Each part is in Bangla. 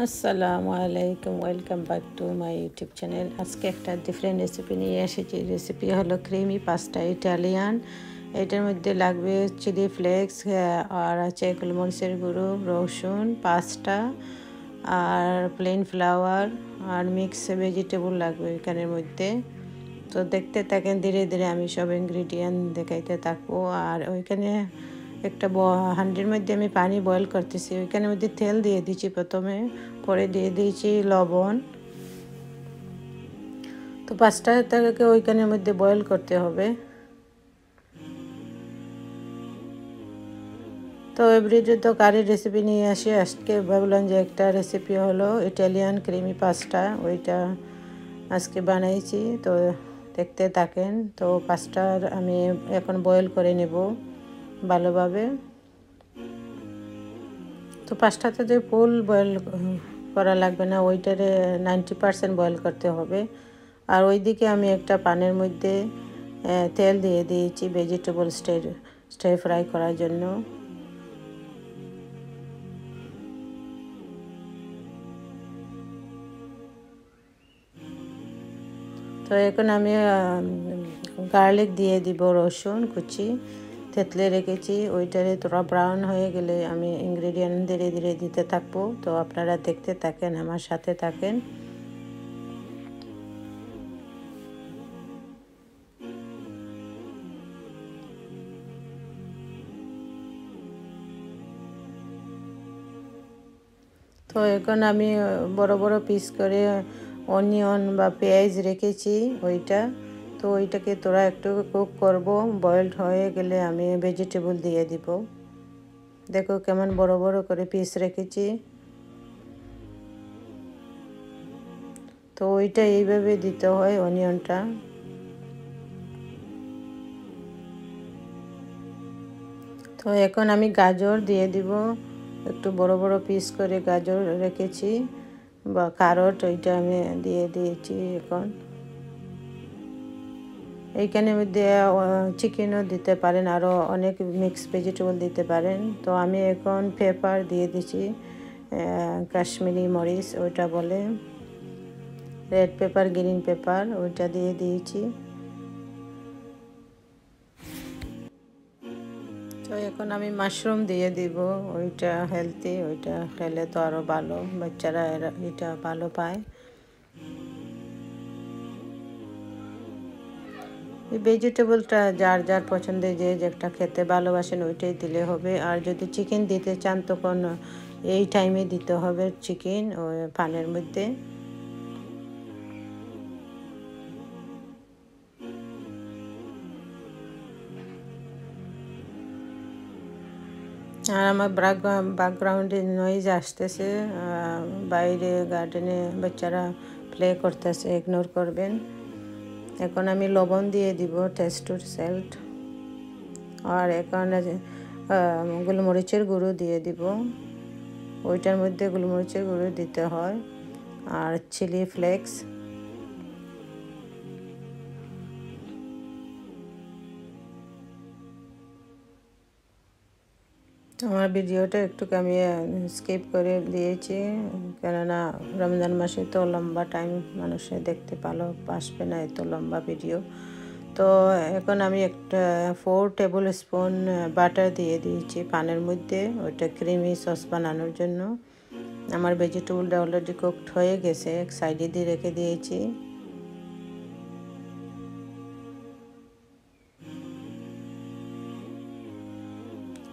আসসালামু আলাইকুম, welcome back to my YouTube channel. আজকে একটা ডিফারেন্ট রেসিপি নিয়ে এসেছি। রেসিপি হলো ক্রিমি পাস্তা ইটালিয়ান। এটার মধ্যে লাগবে চিলি ফ্লেক্স, আর আছে গোলমরিচের গুঁড়ো, রসুন, পাস্তা আর প্লেন ফ্লাওয়ার আর মিক্স ভেজিটেবল লাগবে এখানের মধ্যে। তো দেখতে থাকেন, ধীরে ধীরে আমি সব ইনগ্রিডিয়েন্ট দেখাইতে থাকবো। আর ওইখানে একটা হাঁডির মধ্যে আমি পানি বয়েল করতেছি, ওইখানের মধ্যে তেল দিয়ে দিচ্ছি প্রথমে, পরে দিয়ে দিয়েছি লবণ। তো পাস্তাটাকে ওইখানের মধ্যে বয়েল করতে হবে। তো এভরিডে তো কারির রেসিপি নিয়ে আসি, আজকে ভাবলাম যে একটা রেসিপি হলো ইটালিয়ান ক্রিমি পাস্তা, ওইটা আজকে বানাইছি। তো দেখতে থাকেন। তো পাস্তার আমি এখন বয়েল করে নেব ভালোভাবে। তো পাস্তাতে যে ফুল বয়েল করা লাগবে না, ওইটারে 90% বয়েল করতে হবে। আর ওইদিকে আমি একটা প্যানের মধ্যে তেল দিয়ে দিয়েছি ভেজিটেবল স্টির ফ্রাই করার জন্য। তো এখন আমি গার্লিক দিয়ে দিব, রসুন কুচি থেতলে রেখেছি। ওইটারে তোরা ব্রাউন হয়ে গেলে আমি ইনগ্রিডিয়েন্ট ধীরে ধীরে দিতে থাকবো। তো আপনারা দেখতে থাকেন, আমার সাথে থাকেন। তো এখন আমি বড় বড় পিস করে অনিয়ন বা পেঁয়াজ রেখেছি ওইটা। তো ওইটাকে তোরা একটু কুক করব, বয়েলড হয়ে গেলে আমি ভেজিটেবল দিয়ে দিব। দেখো কেমন বড় বড় করে পিস রেখেছি। তো ওইটা এইভাবে দিতে হয় অনিয়নটা। তো এখন আমি গাজর দিয়ে দিব, একটু বড় বড় পিস করে গাজর রেখেছি, বা ক্যারট, ওইটা আমি দিয়ে দিয়েছি এখন। এইখানের মধ্যে চিকেনও দিতে পারেন, আরও অনেক মিক্স ভেজিটেবল দিতে পারেন। তো আমি এখন পেপার দিয়ে দিচ্ছি, কাশ্মীরি মরিচ ওইটা বলে, রেড পেপার, গ্রিন পেপার, ওইটা দিয়ে দিয়েছি। তো এখন আমি মাশরুম দিয়ে দিব, ওইটা হেলদি, ওইটা খেলে তো আরও ভালো, বাচ্চারা এটা ভালো পায়। এই ভেজিটেবলটা যার যার পছন্দের, যে যেটা খেতে ভালোবাসেন ওইটাই দিলে হবে। আর যদি চিকেন দিতে চান তখন এই টাইমে দিতে হবে চিকেন ওই পানের মধ্যে। আর আমার ব্যাকগ্রাউন্ডে নয়েজ আসতেছে, বাইরে গার্ডেনে বাচ্চারা প্লে করতেছে, ইগনোর করবেন। এখন আমি লবণ দিয়ে দিব, টেস্ট টু সল্ট। আর এখন গোলমরিচের গুঁড়ো দিয়ে দিব, ওইটার মধ্যে গোলমরিচের গুঁড়ো দিতে হয়, আর চিলি ফ্লেক্স। আমার ভিডিওটা একটু আমি স্কিপ করে দিয়েছি, কেননা রমজান মাসে তো লম্বা টাইম মানুষে দেখতে আসবে না এত লম্বা ভিডিও। তো এখন আমি একটা 4 টেবিল স্পুন বাটার দিয়ে দিয়েছি পানের মধ্যে, ওইটা ক্রিমি সস বানানোর জন্য। আমার ভেজিটেবলটা অলরেডি কুকড হয়ে গেছে, এক সাইডে দিয়ে রেখে দিয়েছি।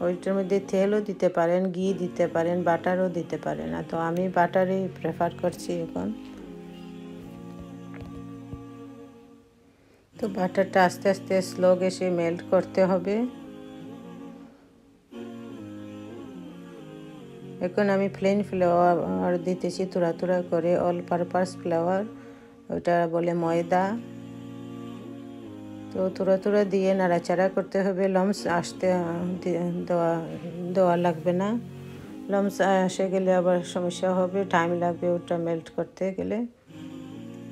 ওইটার মধ্যে তেলও দিতে পারেন, ঘি দিতে পারেন, বাটারও দিতে পারেন। তো আমি বাটারই প্রেফার করছি এখন। তো বাটারটা আস্তে আস্তে স্লো গ্যাসে মেল্ট করতে হবে। এখন আমি প্লেন ফ্লাওয়ার দিতেছি তুরা তুরা করে, অল পারপাস ফ্লাওয়ার, ওটা বলে ময়দা। তো তুরা তুরা দিয়ে নাড়াচাড়া করতে হবে, লম্স আসতে দেওয়া লাগবে না। লম্স এসে গেলে আবার সমস্যা হবে, টাইম লাগবে ওটা মেল্ট করতে গেলে।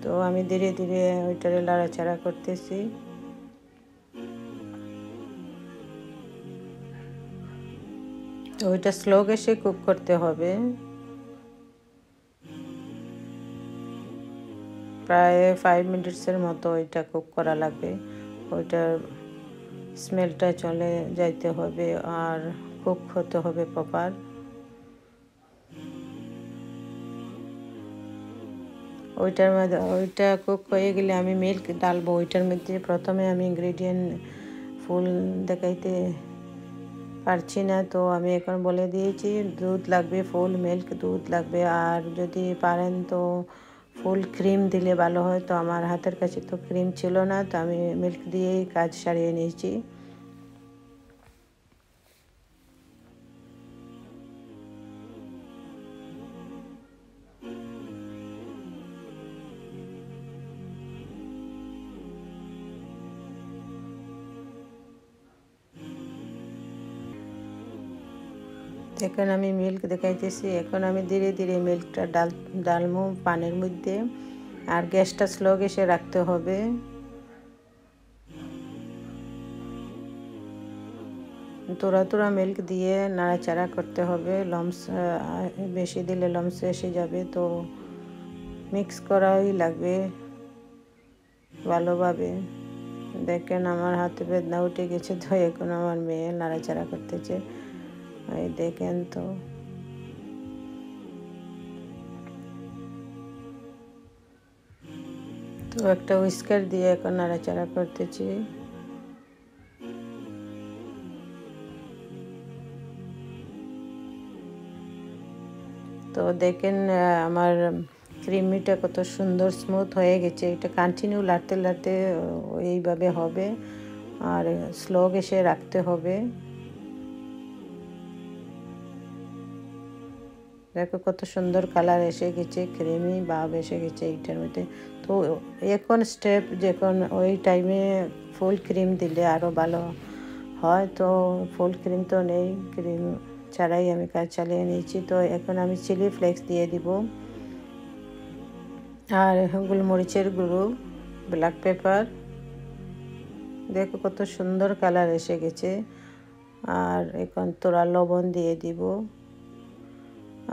তো আমি ধীরে ধীরে ওইটারে নাড়াচাড়া করতেছি। তো ওইটা স্লো গ্যাসে কুক করতে হবে। প্রায় 5 মিনিটসের মতো এটা কুক করা লাগবে। ওইটার স্মেলটা চলে যাইতে হবে আর কুক হতে হবে প্রপার। ওইটা কুক হয়ে গেলে আমি মিল্ক ডালবো। ওইটার মধ্যে প্রথমে আমি ইনগ্রেডিয়েন্ট ফুল দেখাইতে পারছি না, তো আমি এখন বলে দিয়েছি দুধ লাগবে, ফুল মিল্ক দুধ লাগবে, আর যদি পারেন তো ফুল ক্রিম দিলে ভালো হয়। তো আমার হাতের কাছে তো ক্রিম ছিল না, তো আমি মিল্ক দিয়েই কাজ সারিয়ে নিয়েছি। এখন আমি মিল্ক দেখাইতেছি। এখন আমি ধীরে ধীরে মিল্কটা ডালমু পানির মধ্যে, আর গ্যাসটা স্লো গ্যাসে রাখতে হবে। তোড়া তোড়া মিল্ক দিয়ে নাড়াচাড়া করতে হবে। লম্স বেশি দিলে লম্স এসে যাবে, তো মিক্স করাই লাগবে ভালোভাবে। দেখেন আমার হাতে বেদনা উঠে গেছে, তো এখন আমার মেয়ে নাড়াচাড়া করতেছে। এই দেখেন তো একটা হুইস্কার দিয়ে এখন নাড়াচাড়া করতেছি। তো দেখেন আমার ক্রিমিটা কত সুন্দর স্মুথ হয়ে গেছে। এটা কন্টিনিউ লাড়তে লাড়তে এইভাবে হবে, আর স্লো গ্যাসে রাখতে হবে। দেখো কত সুন্দর কালার এসে গেছে, ক্রিমি ভাব এসে গেছে এইটার মধ্যে। তো এখন স্টেপ যখন ওই টাইমে ফুল ক্রিম দিলে আরও ভালো হয়। তো ফুল ক্রিম তো নেই, ক্রিম ছাড়াই আমি কাজ চালিয়ে নিয়েছি। তো এখন আমি চিলি ফ্লেক্স দিয়ে দিব, আর গোলমরিচের গুঁড়ো, ব্ল্যাক পেপার। দেখো কত সুন্দর কালার এসে গেছে। আর এখন তোরা লবণ দিয়ে দিব,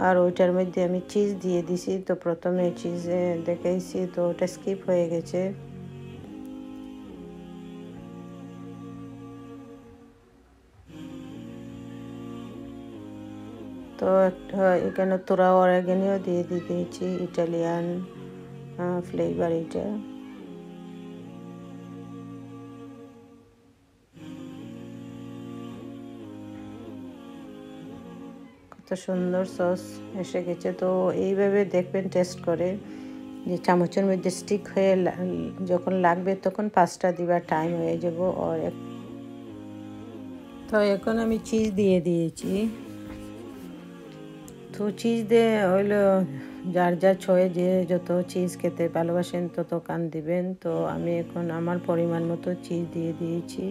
আর ওইটার মধ্যে আমি চিজ দিয়ে দিছি। তো প্রথমে চিজ দেখাইছি, তো ওটা স্কিপ হয়ে গেছে। তো এখানে তোরা অরেগানিও দিয়ে দিয়েছি, ইটালিয়ান ফ্লেভার এটা। কত সুন্দর সস এসে গেছে। তো এইভাবে দেখবেন টেস্ট করে যে চামচের মধ্যে স্টিক হয়ে যখন লাগবে তখন পাঁচটা দিবার টাইম হয়ে যাব। তো এখন আমি চিজ দিয়ে দিয়েছি। তো চিজ দিয়ে হইলো যার যার ছয়ে যে যত চিজ খেতে ভালোবাসেন তত কান দিবেন। তো আমি এখন আমার পরিমাণ মতো চিজ দিয়ে দিয়েছি।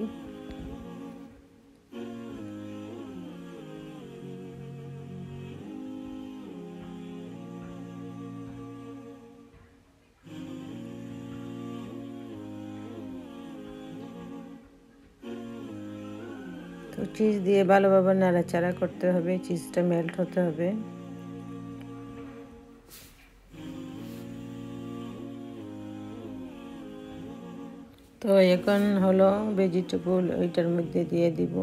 তো চিজ দিয়ে ভালোভাবে নাড়াচাড়া করতে হবে, চিজটা মেল্ট হতে হবে। তো এখন হলো ভেজিটেবল ওইটার মধ্যে দিয়ে দিব।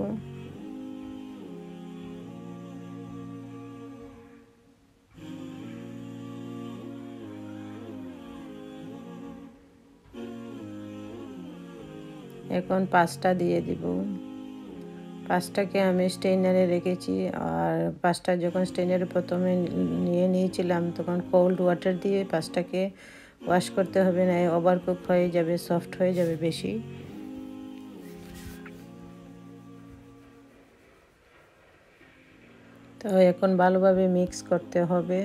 এখন পাস্তা দিয়ে দিব। পাস্তাকে আমি স্টেইনারে রেখেছি, আর পাস্তা যখন স্টেইনারে প্রথমে নিয়ে নিয়েছিলাম তখন কোল্ড ওয়াটার দিয়ে পাস্তাকে ওয়াশ করতে হবে, না ওভারকুক হয়ে যাবে, সফট হয়ে যাবে বেশি। তো এখন ভালোভাবে মিক্স করতে হবে।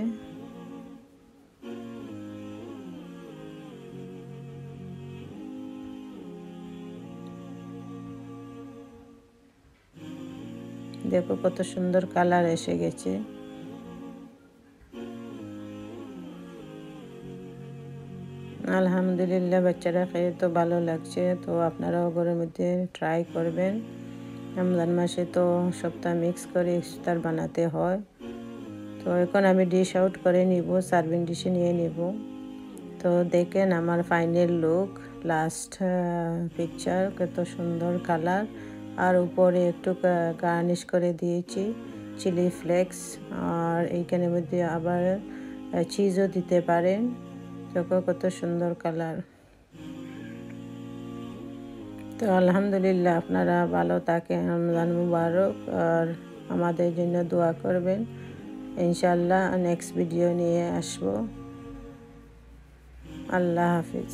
দেখো কত সুন্দর কালার এসে গেছে। আলহামদুলিল্লাহ, বাচ্চারা খেয়ে তো ভালো লাগছে। তো আপনারাও ঘরের মধ্যে ট্রাই করবেন। রমজান মাসে তো সপ্তাহ মিক্স করে ইফতার বানাতে হয়। তো এখন আমি ডিশ আউট করে নিব, সার্ভিং ডিশে নিয়ে নিব। তো দেখেন আমার ফাইনাল লুক, লাস্ট পিকচার, কত সুন্দর কালার। আর উপরে একটু গার্নিশ করে দিয়েছি চিলি ফ্লেক্স, আর এইখানের মধ্যে আবার চিজও দিতে পারেন। দেখো কত সুন্দর কালার। তো আলহামদুলিল্লাহ, আপনারা ভালো থাকেন, রমজান মুবারক, আর আমাদের জন্য দোয়া করবেন। ইনশাআল্লাহ নেক্সট ভিডিও নিয়ে আসবো। আল্লাহ হাফিজ।